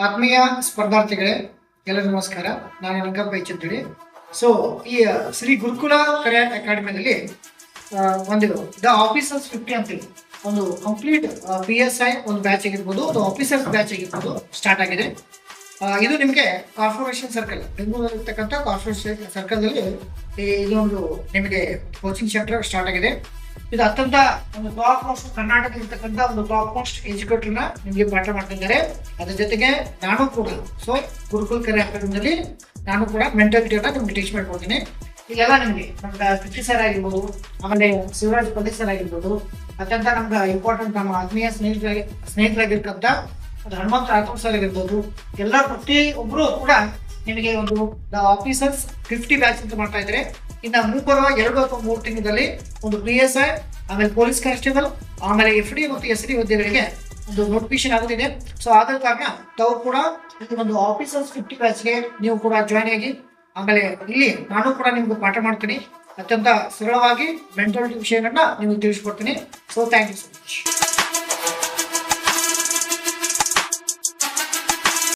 ಆತ್ಮೀಯ ಸ್ಪರ್ಧಾರ್ಥಿಗಳೇ, ಎಲ್ಲರಿಗೂ ನಮಸ್ಕಾರ. ನಾನು ರಂಗಪ್ಪ ಅಂತೇಳಿ. ಸೊ ಈ ಶ್ರೀ ಗುರುಕುಲ ಕರಿಯರ್ ಅಕಾಡೆಮಿಯಲ್ಲಿ ಒಂದು ದ ಆಫೀಸರ್ಸ್ 50 ಅಂತೇಳಿ ಒಂದು ಕಂಪ್ಲೀಟ್ PSI ಒಂದು ಬ್ಯಾಚ್ ಆಗಿರ್ಬೋದು, ಒಂದು ಆಫೀಸರ್ಸ್ ಬ್ಯಾಚ್ ಆಗಿರ್ಬೋದು ಸ್ಟಾರ್ಟ್ ಆಗಿದೆ. ಇದು ನಿಮಗೆ ಕಾರ್ಪೊರೇಷನ್ ಸರ್ಕಲ್, ಬೆಂಗಳೂರಲ್ಲಿ ಇರ್ತಕ್ಕಂಥ ಕಾರ್ಪೊರೇಷನ್ ಸರ್ಕಲ್ದಲ್ಲಿ ಇದೊಂದು ನಿಮಗೆ ಕೋಚಿಂಗ್ ಸೆಂಟರ್ ಸ್ಟಾರ್ಟ್ ಆಗಿದೆ. ಇದು ಅತ್ಯಂತ ಒಂದು ಟಾಪ್ ಮೋಸ್ಟ್ ಕರ್ನಾಟಕ ಇರ್ತಕ್ಕಂಥ ಒಂದು ಟಾಪ್ ಮೋಸ್ಟ್ ಎಜುಕೇಟರ್ನ ನಿಮಗೆ ಪಾಠ ಮಾಡ್ತಿದ್ದಾರೆ. ಅದ್ರ ಜೊತೆಗೆ ನಾನು ಕೂಡ ಗುರುಕುಲ್ ಕರಿಯರ್ ಅಕಾಡೆಮಿಯಲ್ಲಿ ನಾನು ಕೂಡ ಮೆಂಟಾಲಿಟಿಯನ್ನ ನಿಮ್ಗೆ ಟೀಚ್ ಮಾಡ್ಕೊಡ್ತೀನಿ. ಇದೆಲ್ಲ ನಿಮಗೆ ನಮ್ಗೆ ಕೃಷಿ ಸರ್ ಆಗಿರ್ಬೋದು, ಆಮೇಲೆ ಶಿವರಾಜ್ ಪಲ್ಲಿ ಸರ್ ಆಗಿರ್ಬೋದು, ಅತ್ಯಂತ ನಮ್ಗೆ ಇಂಪಾರ್ಟೆಂಟ್ ನಮ್ಮ ಆತ್ಮೀಯ ಸ್ನೇಹಿತರಾಗಿರ್ತಕ್ಕಂಥ ಹನುಮಂತ ರಾಥೋಡ್ ಸರ್ ಆಗಿರ್ಬೋದು, ಎಲ್ಲ ಪ್ರತಿಯೊಬ್ಬರು ಕೂಡ ನಿಮಗೆ ಒಂದು ಆಫೀಸರ್ಸ್ 50 ಬ್ಯಾಚ್ ಅಂತ ಮಾಡ್ತಾ ಇದ್ದಾರೆ. ಇನ್ನು ಮುಂಬರುವ 2 ಅಥವಾ 3 ತಿಂಗಳಲ್ಲಿ ಒಂದು PSI, ಆಮೇಲೆ ಪೊಲೀಸ್ ಕಾನ್ಸ್ಟೇಬಲ್, ಆಮೇಲೆ FD ಮತ್ತು SD ಹುದ್ದೆಗಳಿಗೆ ಒಂದು ನೋಟಿಫಿಕೇಶನ್ ಆಗುತ್ತಿದೆ. ಸೊ ಆದ ಕಾರಣ ತಾವು ಕೂಡ ಒಂದು ಆಫೀಸರ್ಸ್ 50 ಬ್ಯಾಚ್ಗೆ ನೀವು ಕೂಡ ಜಾಯ್ನ್ ಆಗಿ, ಆಮೇಲೆ ಇಲ್ಲಿ ನಾನು ಕೂಡ ನಿಮ್ಗೆ ಪಾಠ ಮಾಡ್ತೀನಿ. ಅತ್ಯಂತ ಸರಳವಾಗಿ ಮೆಂಟಾಲಿಟಿ ವಿಷಯಗಳನ್ನ ನಿಮಗೆ ತಿಳಿಸ್ಕೊಡ್ತೀನಿ. So thank you so much.